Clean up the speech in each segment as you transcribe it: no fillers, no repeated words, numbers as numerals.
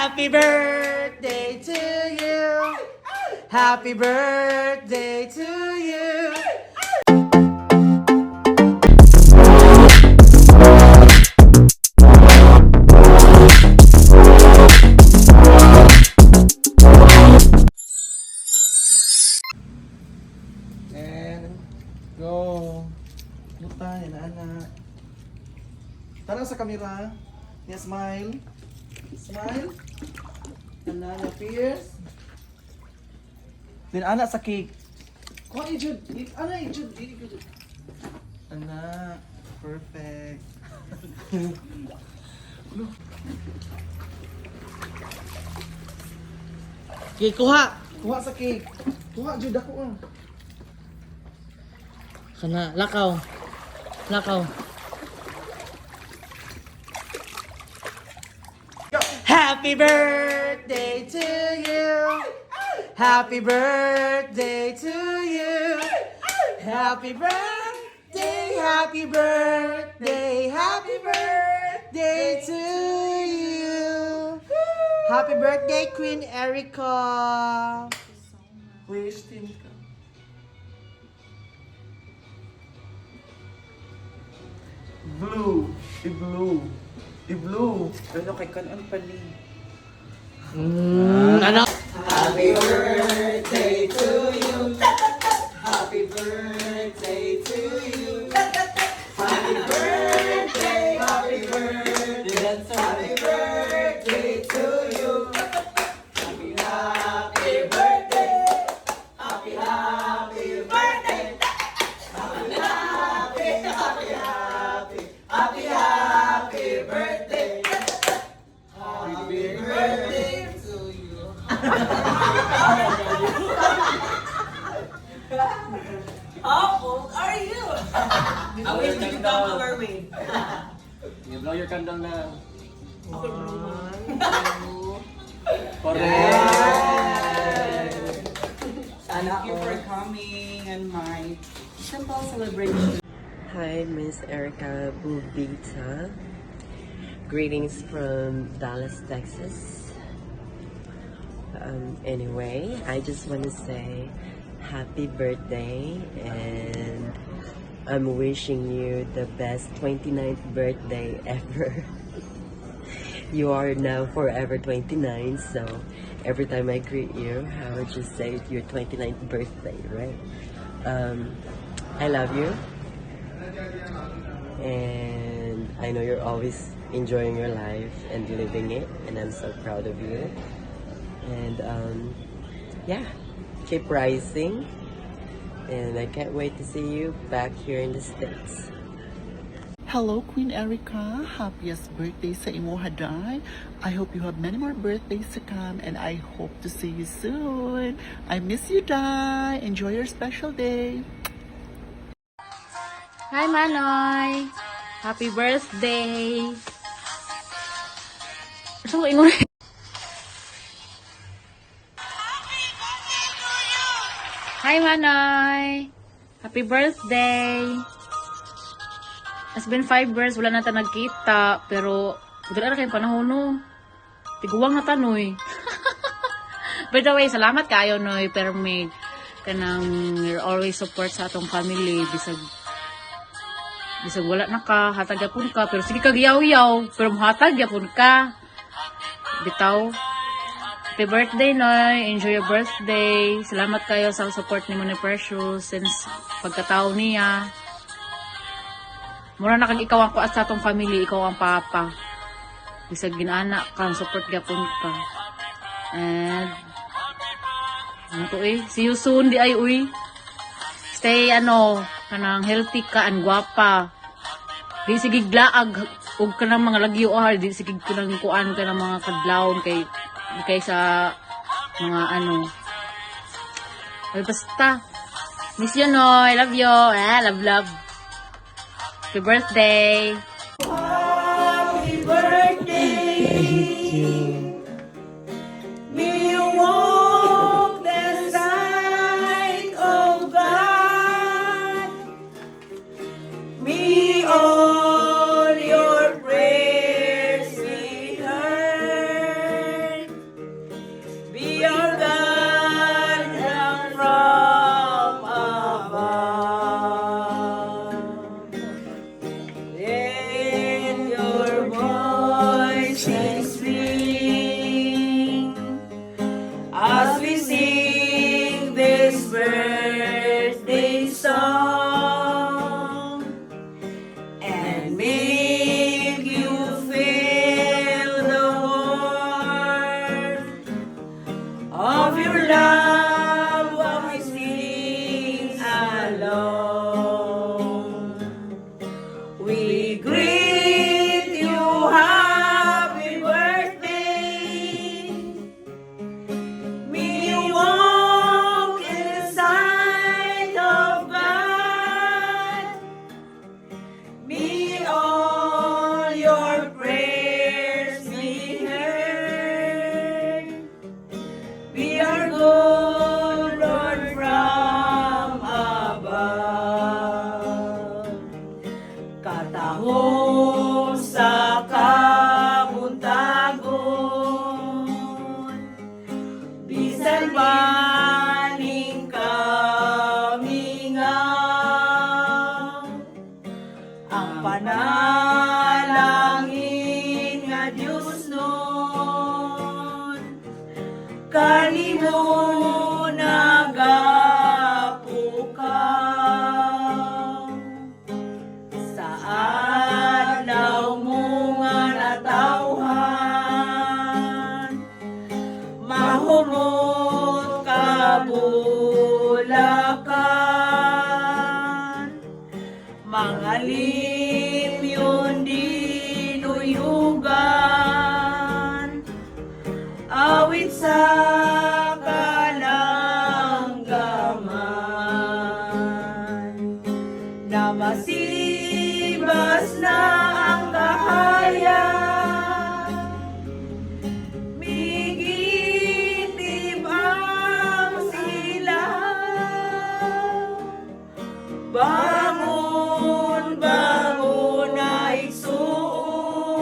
Happy birthday to you. Happy birthday to you. And go. Butay na anak. Tara sa kamera. Yeah, smile. Smile. Ananya Pierce. Then anak sa cake. Kuha i-jud. Anak i-jud. Anak. Perfect. Okay, kuha. Kuha sa cake. Kuha jud ako ah. Kana, lakaw. Lakaw. Happy birthday to you. Happy birthday to you. Happy birthday, happy birthday, happy birthday to you. Happy birthday, Queen Erica. Wish team ka. Blue. I-blue. I-blue. Pero kay kanan pali. Ano? Happy birthday to you. Happy birthday to you. Happy birthday, happy birthday. Happy birthday to you. Happy birthday. Happy birthday. Happy birthday. Happy birthday to you. How old are you? I wish to become a mermaid. You blow your candle na. Thank you for coming and my simple celebration. Hi, Miss Erica Bubita. Greetings from Dallas, Texas. Anyway, I just want to say happy birthday, and I'm wishing you the best 29th birthday ever. You are now forever 29, so every time I greet you, I would just say your 29th birthday, right? I love you. And I know you're always enjoying your life and living it, and I'm so proud of you. And yeah, keep rising, and I can't wait to see you back here in the States. Hello, Queen Erica. Happiest birthday sa imo haday. I hope you have many more birthdays to come, and I hope to see you soon. I miss you, Dai. Enjoy your special day. Hi, Manoy! Happy birthday! So, ingon. Hi, Manoy! Happy birthday! It's been 5 years, wala na ta nagkita, pero wala na kayong panahon, no? Tiguwang na tanoy. By the way, salamat kayo, Noy, pero may kanang you're always support sa atong family, bisag wala na ka, hatag yapon ka, pero sige kag yaw-yaw, pero hatag yapon ka. Bitaw. Happy birthday, Noy. Enjoy your birthday. Salamat kayo sa support ni Mone Precious since pagkatao niya. Mura na kag ikaw ang kuat sa atong family, ikaw ang papa. Bisag ginana ka, support yapon ka. And ano to see you soon di ay uy. Stay kanang healthy ka and gwapa. Di sige glaag ug kanang mga lagyo di sige kanang kuan ka ng mga kadlawon kay sa mga Ay basta. Miss you, no. I love you. Love. Happy birthday. Happy birthday. Thank you. May you walk the side of God. May all your prayers be heard. kanimo nagapuka sa adlaw mo nga natawhan mahurot kabulakan mga limyon dinuyugan awit sa kalanggaman na masibas na ang kahayan migitib ang silaw bangon bangon na igsoon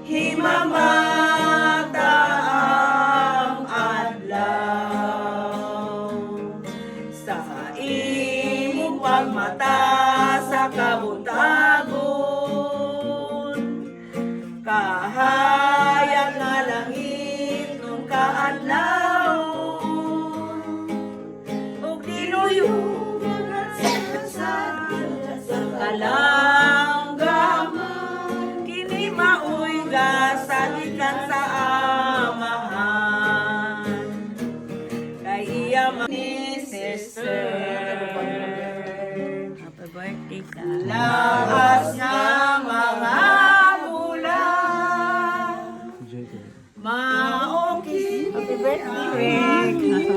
himamata ang adlaw sa imong pagmata sa kabuntagon kahayag nga langit nung kaadlaw ug dinuyugan sa kalanggaman kini maoy gasalikan sa amahan kay iya ni sister happy birthday ka lakas nga mga bulan maoki happy birthday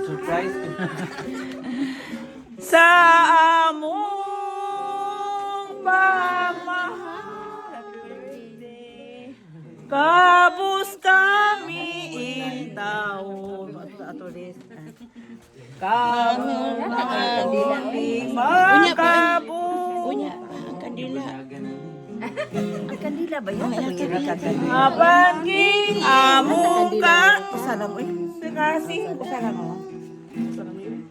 Surprise. sa among pagmahal kabus kami intaw kabus kami magkabus Ang kandila ba yan? Ang kandila. Apaging among ka usalang kasi usalang mo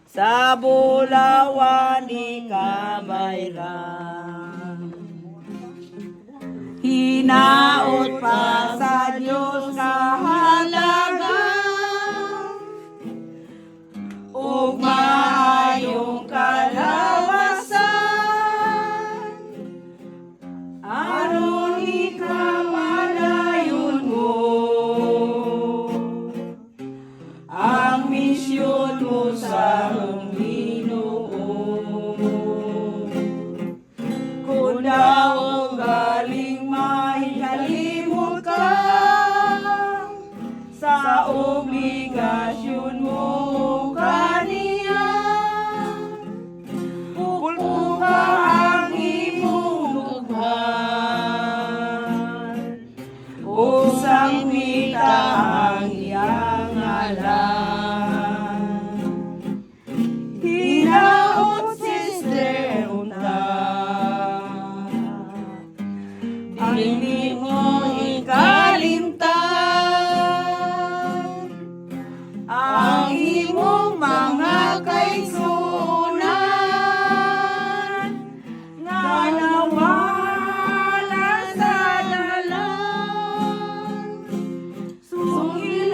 sa bulawan di kabayran hinaot pa sa Diyos kahalaga ug maayong kalawasan aron ikapadayon mo ang misyon mo sa iyong Ginoo. Kung daw galing mahikalimot ka sa obligasyon mo kaniya, pulpo ka ang imong lughan, usang mita ang iyang alam. Hinaot sister unta, ang imong ikalimtan, ang imong mga kaigsunan, nga nawala sa dalan, sungil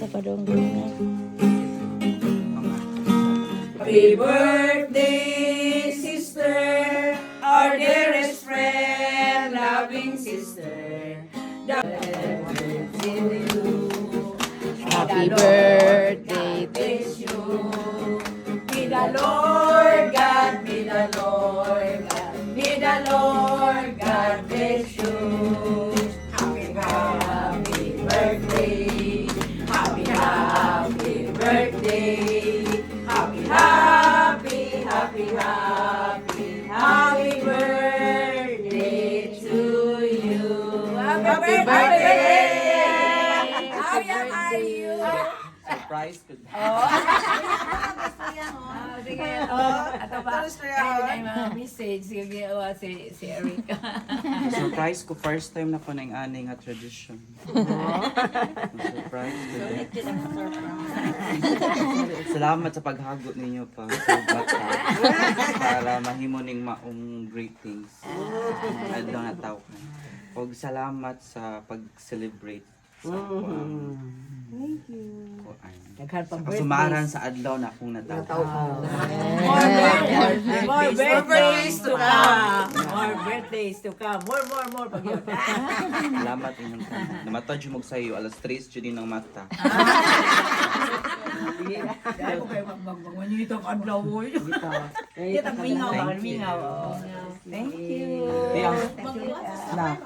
sa padunggungan. Happy birthday, sister, our dearest friend, loving sister. Happy birthday to you. May the Lord God, may the Lord God, may the Lord God bless you. Happy, happy birthday. Happy, happy birthday. Happy, happy, happy, happy, happy birthday to you. Happy birthday! How young are you? Surprise ko. Sige, ato ba? Ay, mga message. Sige, si Erica. Surprise ko, first time na po na yung ani nga tradition. Surprise ko. Salamat sa paghagot ninyo pa sa bata para mahimo ning maong greetings. Adlaw na tao ka. Og salamat sa pag-celebrate sa Thank you. Sa sumaran sa adlaw na akong nataw. More birthdays to come. More birthdays to come. More. Pag yun. Salamat inyong tanan. Namatod yung sa iyo, alas 3 yun din ng mata. Dahil ko kayo mag-manyitang adlaw mo yun. Kita mingaw. Thank you. Na.